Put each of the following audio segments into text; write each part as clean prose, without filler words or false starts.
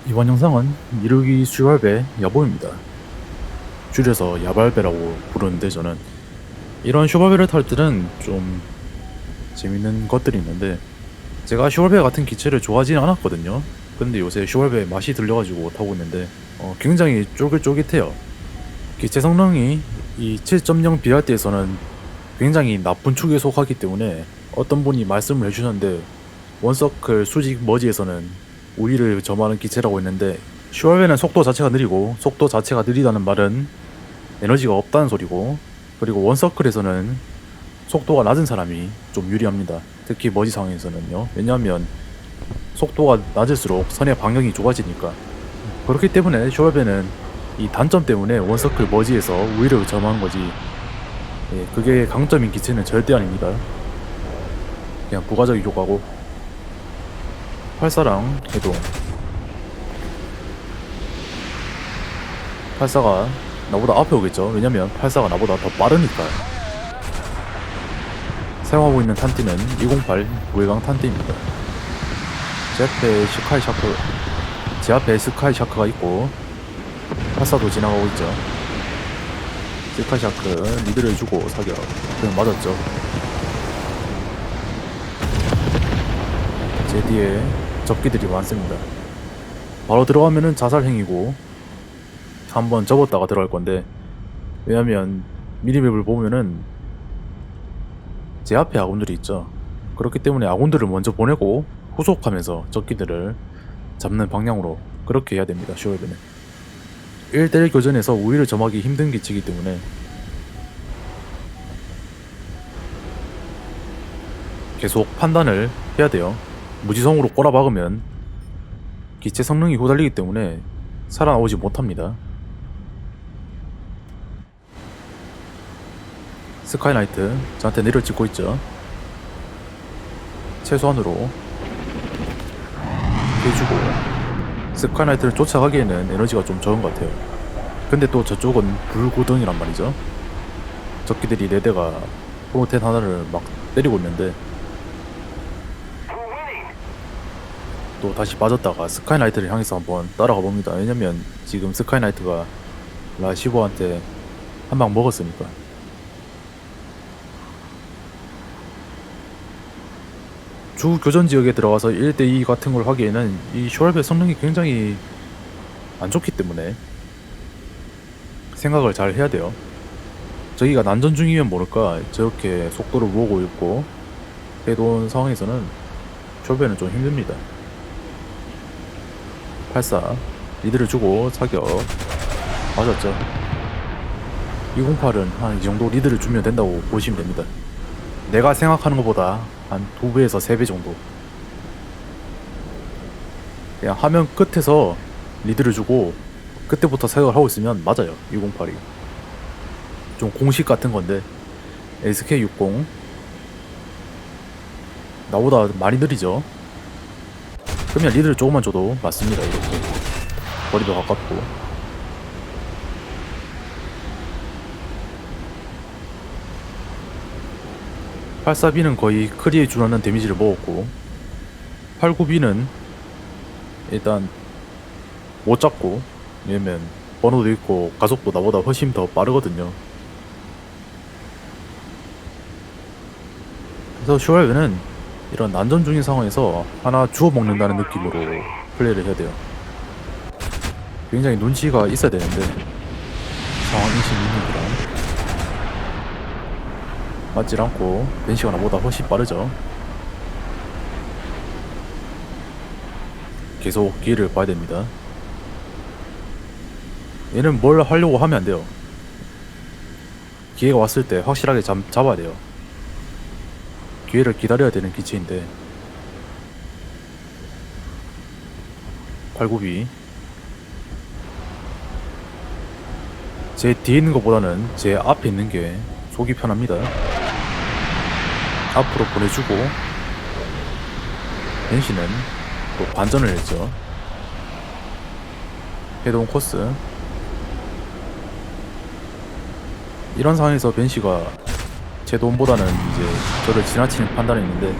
이번 영상은 미르기 슈발배 야보입니다. 줄여서 야발배라고 부르는데 저는 이런 슈발배를 탈 때는 좀 재밌는 것들이 있는데 제가 슈발배 같은 기체를 좋아하지는 않았거든요. 근데 요새 슈발배 맛이 들려가지고 타고 있는데 굉장히 쫄깃쫄깃해요. 기체 성능이 이 7.0 BRD에서는 굉장히 나쁜 축에 속하기 때문에 어떤 분이 말씀을 해주셨는데 원서클 수직 머지에서는 우위를 점하는 기체라고 했는데 슈얼베는 속도 자체가 느리고 속도 자체가 느리다는 말은 에너지가 없다는 소리고, 그리고 원서클에서는 속도가 낮은 사람이 좀 유리합니다. 특히 머지 상황에서는요. 왜냐하면 속도가 낮을수록 선의 방향이 좁아지니까. 그렇기 때문에 슈얼베는 이 단점 때문에 원서클 머지에서 우위를 점하는 거지, 그게 강점인 기체는 절대 아닙니다. 그냥 부가적인 효과고. 팔사랑 해동. 팔사가 나보다 앞에 오겠죠. 왜냐면 팔사가 나보다 더 빠르니까. 사용하고 있는 탄띠는 208 무해강 탄띠입니다. 제 앞에 스카이 샤크가 있고 팔사도 지나가고 있죠. 스카이 샤크 리드를 주고 사격. 그냥 맞았죠. 제 뒤에 적기들이 많습니다. 바로 들어가면은 자살 행위고 한번 접었다가 들어갈 건데, 왜냐면 미니맵을 보면은 제 앞에 아군들이 있죠. 그렇기 때문에 아군들을 먼저 보내고 후속하면서 적기들을 잡는 방향으로 그렇게 해야 됩니다. 슈얼베는 1대1 교전에서 우위를 점하기 힘든 기체이기 때문에 계속 판단을 해야 돼요. 무지성으로 꼬라박으면 기체 성능이 후달리기 때문에 살아나오지 못합니다. 스카이나이트 저한테 내려 찍고 있죠. 최소한으로 해주고, 스카이나이트를 쫓아가기에는 에너지가 좀 적은 것 같아요. 근데 또 저쪽은 불구덩이란 말이죠. 적기들이 4대가 프로텐 하나를 막 때리고 있는데 또 다시 빠졌다가 스카이나이트를 향해서 한번 따라가 봅니다. 왜냐면 지금 스카이나이트가 라시보한테 한 방 먹었으니까. 주 교전 지역에 들어가서 1대2 같은 걸 하기에는 이 슈얼베 성능이 굉장히 안 좋기 때문에 생각을 잘 해야 돼요. 저기가 난전 중이면 모를까 저렇게 속도를 모으고 있고 해도온 상황에서는 슈얼베는 좀 힘듭니다. 84 리드를 주고 사격 맞았죠. 208은 한 이 정도 리드를 주면 된다고 보시면 됩니다. 내가 생각하는 것보다 한 2배에서 3배 정도. 그냥 화면 끝에서 리드를 주고 그때부터 사격을 하고 있으면 맞아요. 208이 좀 공식 같은 건데, SK60 나보다 많이 느리죠. 그러면 리드를 조금만 줘도 맞습니다. 이렇게 거리도 가깝고. 팔사비는 거의 크리에 준하는 데미지를 먹었고, 89B는 일단 못 잡고, 왜냐면 번호도 있고 가속도 나보다 훨씬 더 빠르거든요. 그래서 슈얼베는 이런 난전 중인 상황에서 하나 주워 먹는다는 느낌으로 플레이를 해야 돼요. 굉장히 눈치가 있어야 되는데 상황 인식 능력이랑 맞질 않고 벤시가 나보다 훨씬 빠르죠. 계속 기회를 봐야 됩니다. 얘는 뭘 하려고 하면 안 돼요. 기회가 왔을 때 확실하게 잡아야 돼요. 기회를 기다려야 되는 기체인데. 89B 제 뒤에 있는 것보다는 제 앞에 있는 게 속이 편합니다. 앞으로 보내주고 벤시는 또 반전을 했죠. 해동 코스. 이런 상황에서 벤시가 제 돈보다는 이제 저를 지나치는 판단을 했는데,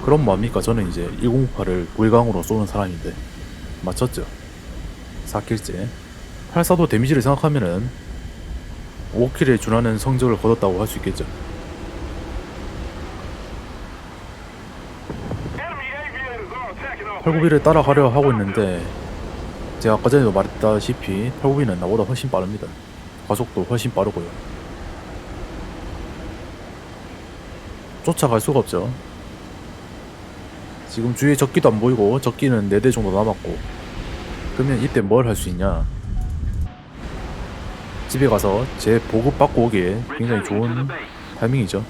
그럼 뭐합니까? 저는 이제 108을 불강으로 쏘는 사람인데 맞췄죠. 4킬째. 8사도 데미지를 생각하면은 5킬에 준하는 성적을 거뒀다고 할 수 있겠죠. 팔구비를 따라가려 하고 있는데 제가 아까 전에도 말했다시피 팔구비는 나보다 훨씬 빠릅니다. 가속도 훨씬 빠르고요. 쫓아갈 수가 없죠. 지금 주위에 적기도 안 보이고 적기는 4대 정도 남았고, 그러면 이때 뭘 할 수 있냐. 집에 가서 제 보급 받고 오기에 굉장히 좋은 타이밍이죠.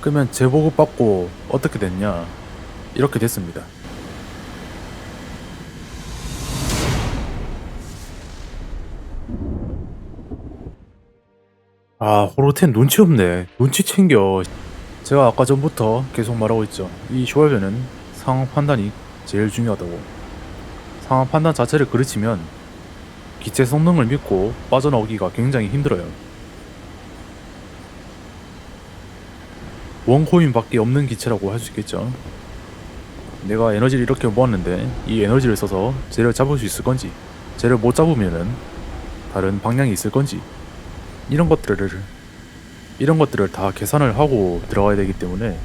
그러면 제 보급 받고 어떻게 됐냐, 이렇게 됐습니다. 아, 호로텐 눈치 없네. 눈치 챙겨. 제가 아까 전부터 계속 말하고 있죠. 이 슈왈베는 상황 판단이 제일 중요하다고. 상황 판단 자체를 그르치면 기체 성능을 믿고 빠져나오기가 굉장히 힘들어요. 원코인 밖에 없는 기체라고 할 수 있겠죠. 내가 에너지를 이렇게 모았는데 이 에너지를 써서 쟤를 잡을 수 있을 건지, 쟤를 못 잡으면은 다른 방향이 있을 건지, 이런 것들을 다 계산을 하고 들어가야 되기 때문에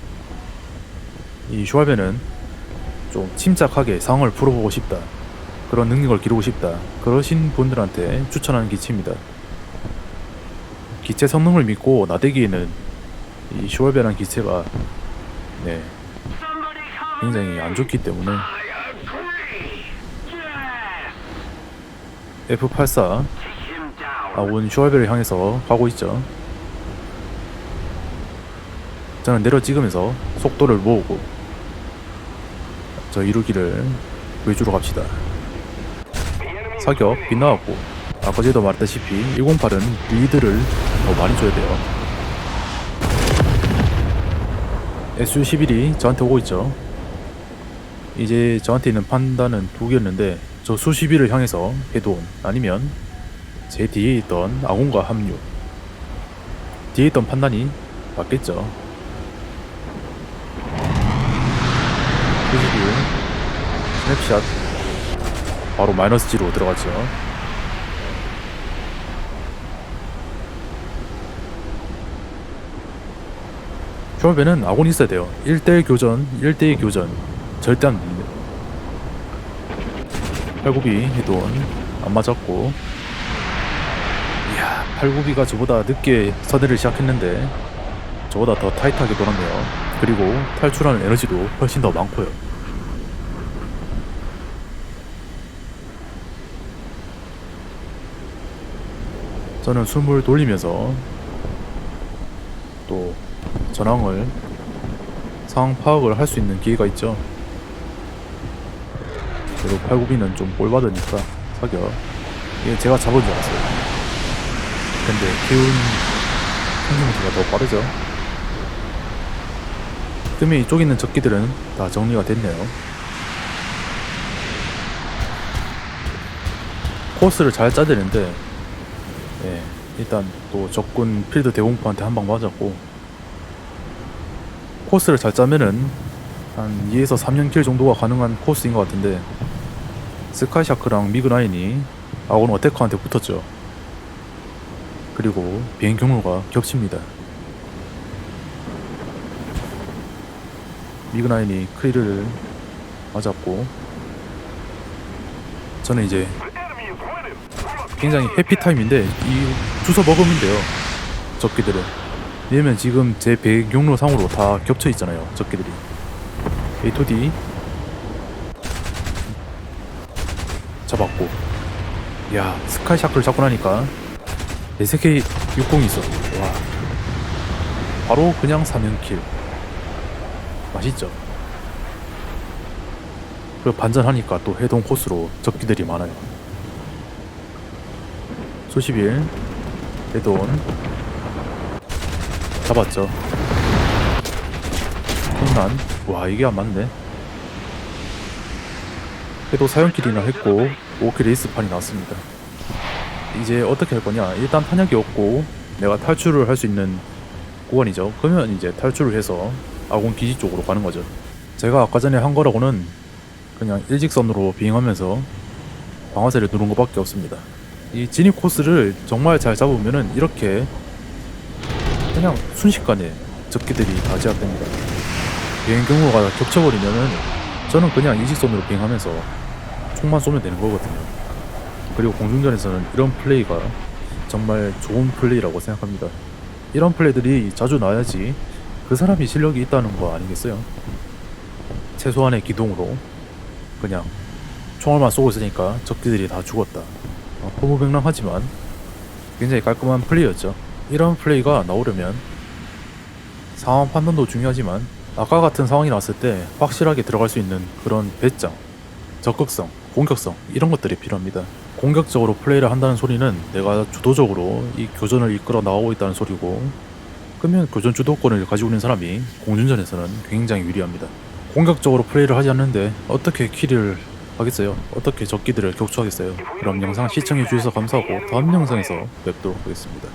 이 슈왈베는 좀 침착하게 상황을 풀어보고 싶다, 그런 능력을 기르고 싶다, 그러신 분들한테 추천하는 기체입니다. 기체 성능을 믿고 나대기에는 이 슈왈베라는 기체가 굉장히 안 좋기 때문에 F-84 아군 슈왈베를 향해서 가고 있죠. 저는 내려 찍으면서 속도를 모으고 저 이루기를 구해주러 갑시다. 사격 빗나갔고, 아까 전에도 말했다시피 108은 리드를 더 많이 줘야 돼요. SU-11이 저한테 오고 있죠. 이제 저한테 있는 판단은 2개였는데 저 수-11을 향해서 헤드온, 아니면 제 뒤에 있던 아군과 합류. 뒤에 있던 판단이 맞겠죠. 수-11 스냅샷 바로 마이너스 G로 들어갔죠. 슈왈베는 아군이 있어야 돼요. 1대1 교전, 1대2 교전 절대 안 됩니다. 8구비 헤드온 안 맞았고, 이야, 8구비가 저보다 늦게 선회를 시작했는데 저보다 더 타이트하게 돌았네요. 그리고 탈출하는 에너지도 훨씬 더 많고요. 저는 숨을 돌리면서 또 전황을, 상황 파악을 할 수 있는 기회가 있죠. 그리고 8구비는 좀 볼받으니까 사격, 이게 제가 잡은 줄 알았어요. 근데 키운 생명수가 더 빠르죠. 뜸에 이쪽에 있는 적기들은 다 정리가 됐네요. 코스를 잘 짜야 되는데 일단 또 적군 필드 대공포한테 한 방 맞았고, 코스를 잘 짜면은 한 2에서 3년 킬 정도가 가능한 코스인 것 같은데, 스카이샤크랑 미그9이 아군 어태커한테 붙었죠. 그리고 비행 경로가 겹칩니다. 미그9이 크리를 맞았고, 저는 이제 굉장히 해피타임인데 이 주워 먹으면 돼요. 적기들은. 왜냐면 지금 제 비행 경로 상으로 다 겹쳐 있잖아요, 적기들이. A2D 잡았고, 야, 스카이샤크를 잡고 나니까 SK-60이 있어. 와, 바로 그냥 3연킬. 맛있죠. 그리고 반전하니까 또 해동 코스로 적기들이 많아요. 수-11 해돈 잡았죠. 혼란. 와, 이게 안 맞네. 해도 4연킬이나 했고 5킬 에이스판이 나왔습니다. 이제 어떻게 할 거냐. 일단 탄약이 없고 내가 탈출을 할 수 있는 구간이죠. 그러면 이제 탈출을 해서 아군 기지 쪽으로 가는 거죠. 제가 아까 전에 한 거라고는 그냥 일직선으로 비행하면서 방아쇠를 누른 것밖에 없습니다. 이 진입 코스를 정말 잘 잡으면은 이렇게 그냥 순식간에 적기들이 다 제압됩니다. 비행 경로가 겹쳐버리면은 저는 그냥 일직선으로 비행하면서 총만 쏘면 되는 거거든요. 그리고 공중전에서는 이런 플레이가 정말 좋은 플레이라고 생각합니다. 이런 플레이들이 자주 나와야지 그 사람이 실력이 있다는 거 아니겠어요? 최소한의 기동으로 그냥 총알만 쏘고 있으니까 적기들이 다 죽었다. 허무맹랑하지만 굉장히 깔끔한 플레이였죠. 이런 플레이가 나오려면 상황 판단도 중요하지만 아까 같은 상황이 나왔을 때 확실하게 들어갈 수 있는 그런 배짱, 적극성, 공격성 이런 것들이 필요합니다. 공격적으로 플레이를 한다는 소리는 내가 주도적으로 이 교전을 이끌어 나가고 있다는 소리고, 그러면 교전 주도권을 가지고 있는 사람이 공중전에서는 굉장히 유리합니다. 공격적으로 플레이를 하지 않는데 어떻게 킬을 하겠어요? 어떻게 적기들을 격추하겠어요? 그럼 영상 시청해 주셔서 감사하고 다음 영상에서 뵙도록 하겠습니다.